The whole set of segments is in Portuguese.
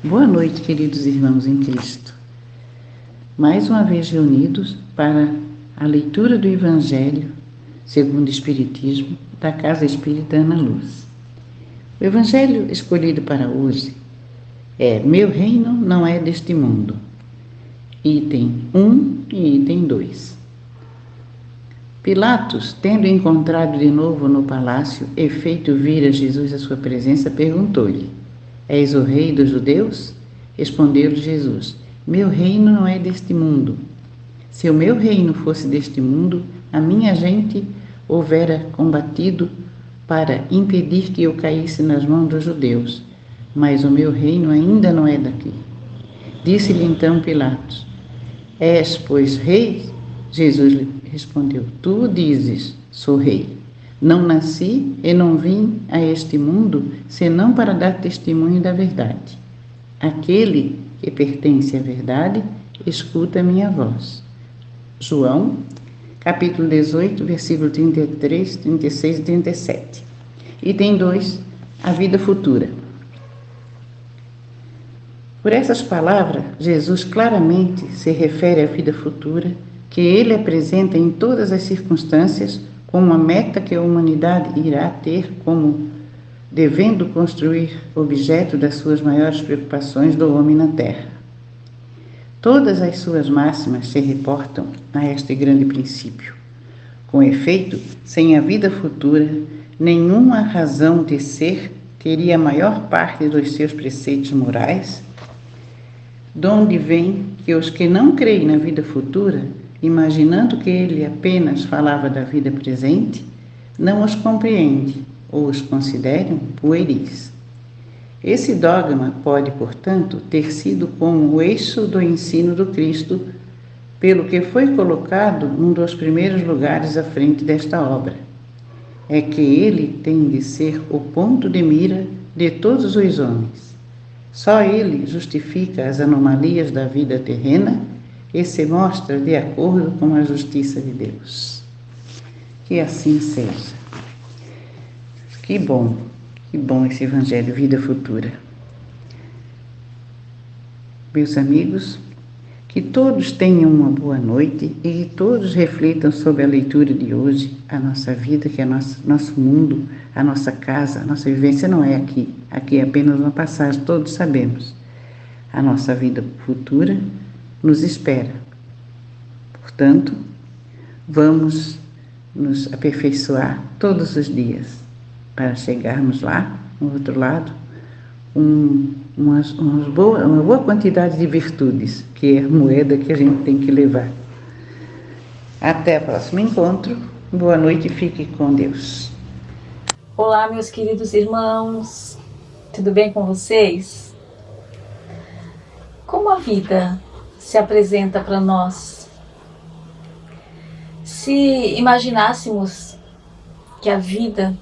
Boa noite, queridos irmãos em Cristo. Mais uma vez reunidos para a leitura do Evangelho, segundo o Espiritismo, da Casa Espírita Ana Luz. O Evangelho escolhido para hoje é Meu Reino Não É Deste Mundo, item 1 e item 2. Pilatos, tendo encontrado de novo no palácio e feito vir a Jesus à sua presença, perguntou-lhe: És o rei dos judeus? Respondeu-lhe Jesus: Meu reino não é deste mundo. Se o meu reino fosse deste mundo, a minha gente houvera combatido para impedir que eu caísse nas mãos dos judeus. Mas o meu reino ainda não é daqui. Disse-lhe então Pilatos: És, pois, rei? Jesus lhe respondeu: Tu o dizes, sou rei. Não nasci e não vim a este mundo senão para dar testemunho da verdade. Aquele que pertence à verdade, escuta a minha voz. João, capítulo 18, versículo 33, 36 e 37. Item 2, a vida futura. Por essas palavras, Jesus claramente se refere à vida futura que ele apresenta em todas as circunstâncias como uma meta que a humanidade irá ter como devendo construir objeto das suas maiores preocupações do homem na Terra. Todas as suas máximas se reportam a este grande princípio. Com efeito, sem a vida futura, nenhuma razão de ser teria a maior parte dos seus preceitos morais, donde vem que os que não creem na vida futura, imaginando que ele apenas falava da vida presente, não os compreende ou os consideram pueris. Esse dogma pode, portanto, ter sido como o eixo do ensino do Cristo, pelo que foi colocado num dos primeiros lugares à frente desta obra. É que ele tem de ser o ponto de mira de todos os homens. Só ele justifica as anomalias da vida terrena e se mostra de acordo com a justiça de Deus. Que assim seja. Que bom esse Evangelho, vida futura. Meus amigos, que todos tenham uma boa noite e que todos reflitam sobre a leitura de hoje, a nossa vida, que é nosso mundo, a nossa casa, a nossa vivência não é aqui. Aqui é apenas uma passagem, todos sabemos. A nossa vida futura nos espera. Portanto, vamos nos aperfeiçoar todos os dias para chegarmos lá, no outro lado, uma boa quantidade de virtudes, que é a moeda que a gente tem que levar. Até o próximo encontro. Boa noite e fique com Deus. Olá, meus queridos irmãos. Tudo bem com vocês? Como a vida se apresenta para nós? Se imaginássemos que a vida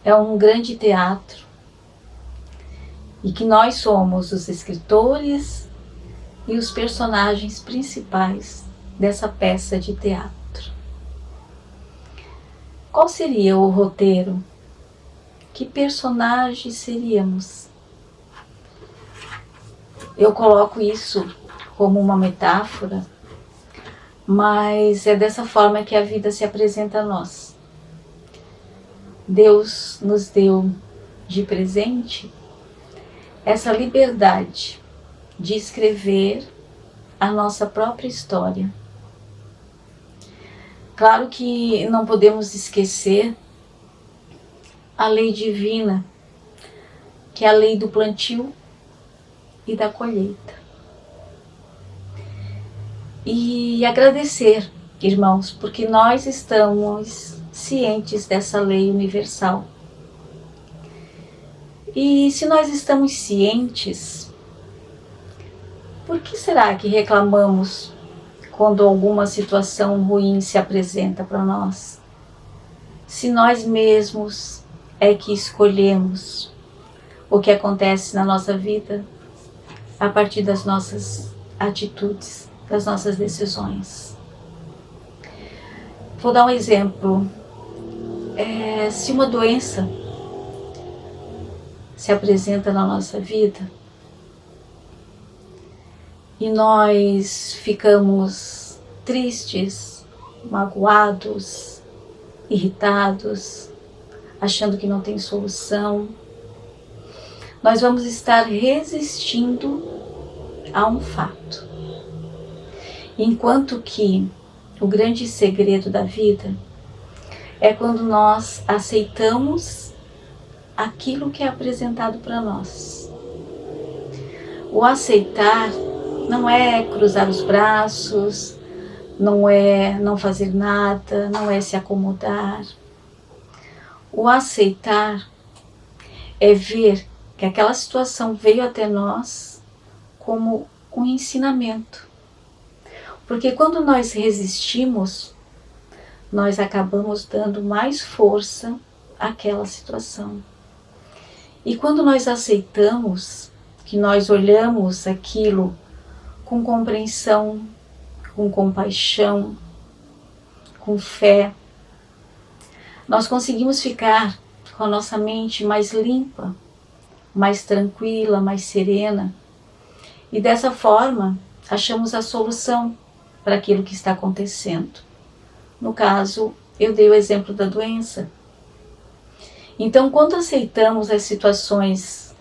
é um grande teatro e que nós somos os escritores e os personagens principais dessa peça de teatro, qual seria o roteiro? Que personagens seríamos? Eu coloco isso como uma metáfora, mas é dessa forma que a vida se apresenta a nós. Deus nos deu de presente essa liberdade de escrever a nossa própria história. Claro que não podemos esquecer a lei divina, que é a lei do plantio e da colheita. E agradecer, irmãos, porque nós estamos cientes dessa lei universal. E se nós estamos cientes, por que será que reclamamos quando alguma situação ruim se apresenta para nós? Se nós mesmos é que escolhemos o que acontece na nossa vida a partir das nossas atitudes, das nossas decisões. Vou dar um exemplo. Se uma doença se apresenta na nossa vida, e nós ficamos tristes, magoados, irritados, achando que não tem solução, nós vamos estar resistindo a um fato. Enquanto que o grande segredo da vida é quando nós aceitamos aquilo que é apresentado para nós. O aceitar não é cruzar os braços, não é não fazer nada, não é se acomodar. O aceitar é ver que aquela situação veio até nós como um ensinamento. Porque quando nós resistimos, nós acabamos dando mais força àquela situação. E quando nós aceitamos, que nós olhamos aquilo com compreensão, com compaixão, com fé, nós conseguimos ficar com a nossa mente mais limpa, mais tranquila, mais serena. E dessa forma, achamos a solução para aquilo que está acontecendo. No caso, eu dei o exemplo da doença. Então, quando aceitamos as situações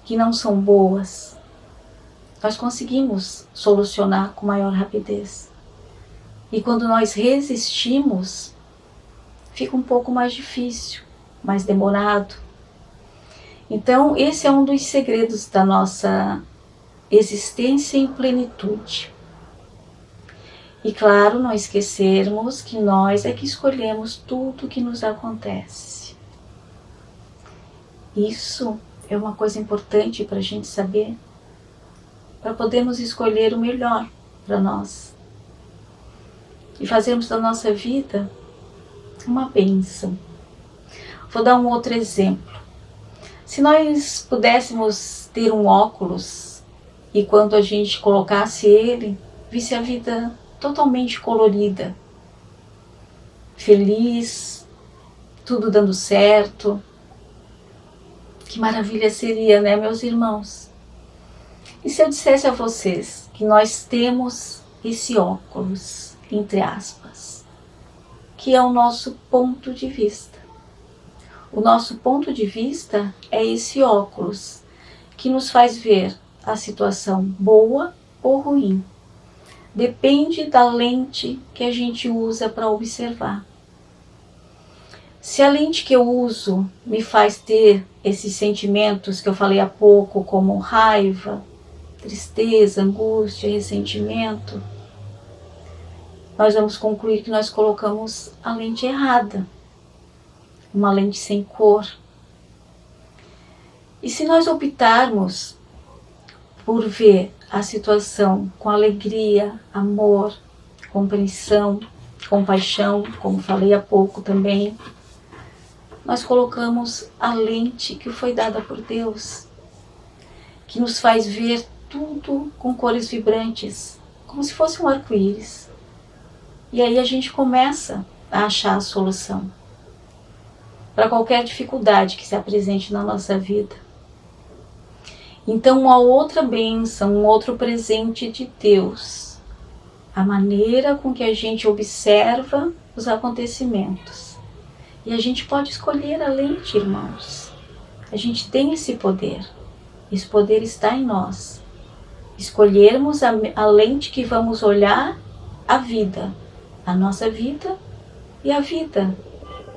que não são boas, nós conseguimos solucionar com maior rapidez. E quando nós resistimos, fica um pouco mais difícil, mais demorado. Então, esse é um dos segredos da nossa existência em plenitude. E claro, não esquecermos que nós é que escolhemos tudo o que nos acontece. Isso é uma coisa importante para a gente saber, para podermos escolher o melhor para nós e fazermos da nossa vida uma bênção. Vou dar um outro exemplo. Se nós pudéssemos ter um óculos e quando a gente colocasse ele, visse a vida totalmente colorida, feliz, tudo dando certo, que maravilha seria, né, meus irmãos? E se eu dissesse a vocês que nós temos esse óculos, entre aspas, que é o nosso ponto de vista. O nosso ponto de vista é esse óculos que nos faz ver a situação boa ou ruim. Depende da lente que a gente usa para observar. Se a lente que eu uso me faz ter esses sentimentos que eu falei há pouco, como raiva, tristeza, angústia, ressentimento, nós vamos concluir que nós colocamos a lente errada, uma lente sem cor. E se nós optarmos por ver a situação com alegria, amor, compreensão, compaixão, como falei há pouco também, nós colocamos a lente que foi dada por Deus, que nos faz ver tudo com cores vibrantes, como se fosse um arco-íris. E aí a gente começa a achar a solução para qualquer dificuldade que se apresente na nossa vida. Então, uma outra bênção, um outro presente de Deus, a maneira com que a gente observa os acontecimentos. E a gente pode escolher a lente, irmãos. A gente tem esse poder. Esse poder está em nós. Escolhermos a lente que vamos olhar a vida, a nossa vida e a vida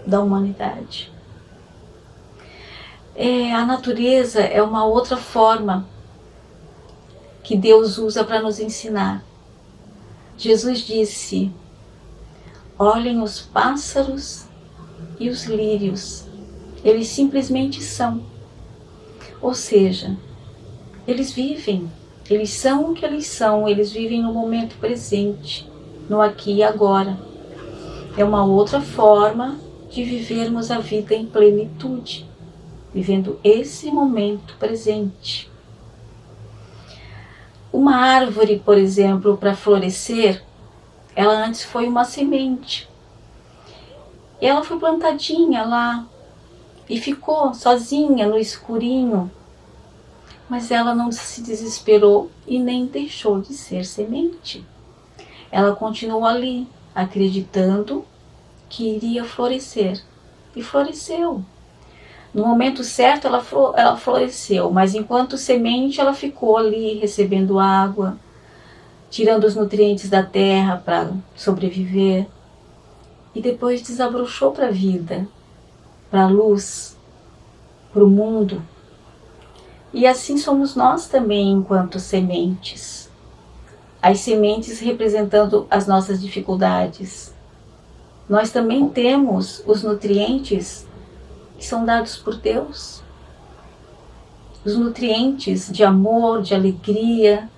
da humanidade. A natureza é uma outra forma que Deus usa para nos ensinar. Jesus disse: olhem os pássaros e os lírios, eles simplesmente são. Ou seja, eles vivem, eles são o que eles são, eles vivem no momento presente, no aqui e agora. É uma outra forma de vivermos a vida em plenitude, vivendo esse momento presente. Uma árvore, por exemplo, para florescer, ela antes foi uma semente. E ela foi plantadinha lá e ficou sozinha no escurinho, Mas ela não se desesperou e nem deixou de ser semente. Ela continuou ali, acreditando que iria florescer. E floresceu. No momento certo ela floresceu, mas enquanto semente ela ficou ali recebendo água, tirando os nutrientes da terra para sobreviver. E depois desabrochou para a vida, para a luz, para o mundo. E assim somos nós também enquanto sementes. As sementes representando as nossas dificuldades. Nós também temos os nutrientes que são dados por Deus. Os nutrientes de amor, de alegria,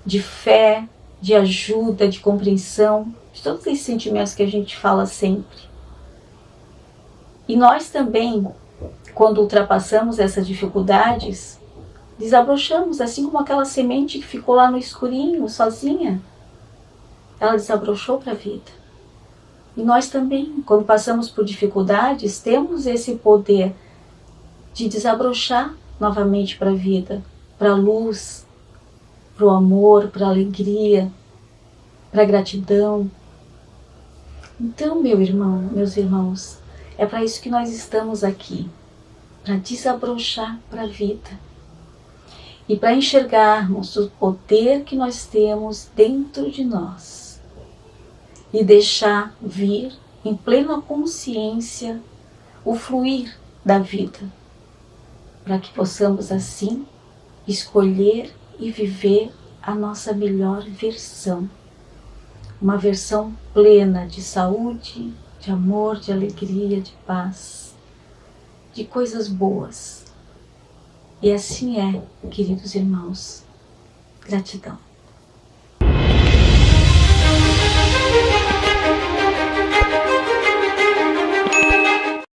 de fé, de ajuda, de compreensão, de todos esses sentimentos que a gente fala sempre. E nós também, quando ultrapassamos essas dificuldades, desabrochamos, assim como aquela semente que ficou lá no escurinho, sozinha. Ela desabrochou para a vida. E nós também, quando passamos por dificuldades, temos esse poder de desabrochar novamente para a vida, para a luz, para o amor, para a alegria, para a gratidão. Então, meu irmão, meus irmãos, é para isso que nós estamos aqui, para desabrochar para a vida. E para enxergarmos o poder que nós temos dentro de nós e deixar vir em plena consciência o fluir da vida, para que possamos assim escolher e viver a nossa melhor versão, uma versão plena de saúde, de amor, de alegria, de paz, de coisas boas. E assim é, queridos irmãos. Gratidão.